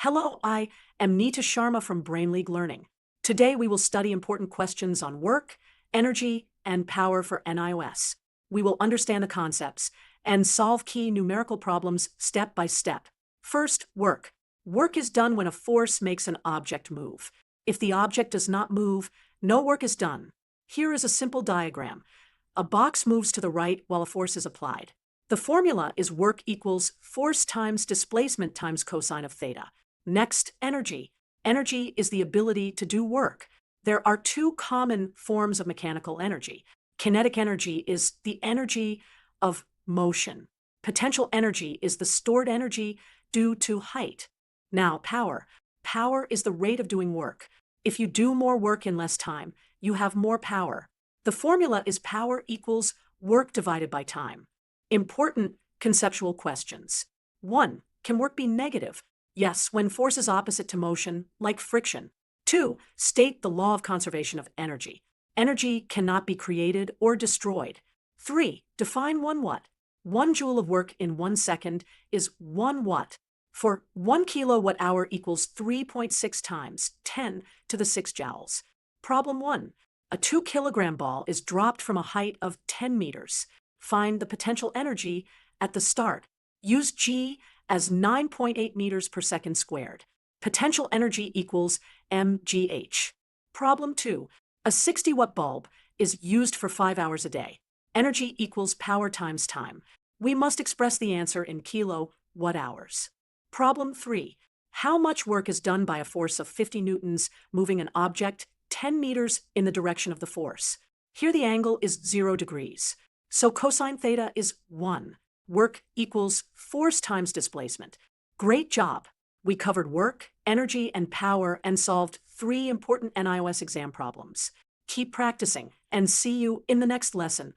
Hello, I am Neeta Sharma from Brain League Learning. Today we will study important questions on work, energy, and power for NIOS. We will understand the concepts and solve key numerical problems step by step. First, work. Work is done when a force makes an object move. If the object does not move, no work is done. Here is a simple diagram. A box moves to the right while a force is applied. The formula is work equals force times displacement times cosine of theta. Next, energy. Energy is the ability to do work. There are two common forms of mechanical energy. Kinetic energy is the energy of motion. Potential energy is the stored energy due to height. Now, power. Power is the rate of doing work. If you do more work in less time, you have more power. The formula is power equals work divided by time. Important conceptual questions. 1. Can work be negative? Yes, when force is opposite to motion, like friction. 2. State the law of conservation of energy. Energy cannot be created or destroyed. 3. Define 1 watt. 1 joule of work in 1 second is 1 watt. For 1 kilowatt hour equals 3.6 times 10 to the 6 joules. Problem 1. A 2 kilogram ball is dropped from a height of 10 meters. Find the potential energy at the start. Use G as 9.8 meters per second squared. Potential energy equals mgh. Problem 2. A 60-watt bulb is used for 5 hours a day. Energy equals power times time. We must express the answer in kilowatt hours. Problem 3. How much work is done by a force of 50 newtons moving an object 10 meters in the direction of the force? Here the angle is 0 degrees. So cosine theta is 1. Work equals force times displacement. Great job! We covered work, energy, and power and solved 3 important NIOS exam problems. Keep practicing and see you in the next lesson.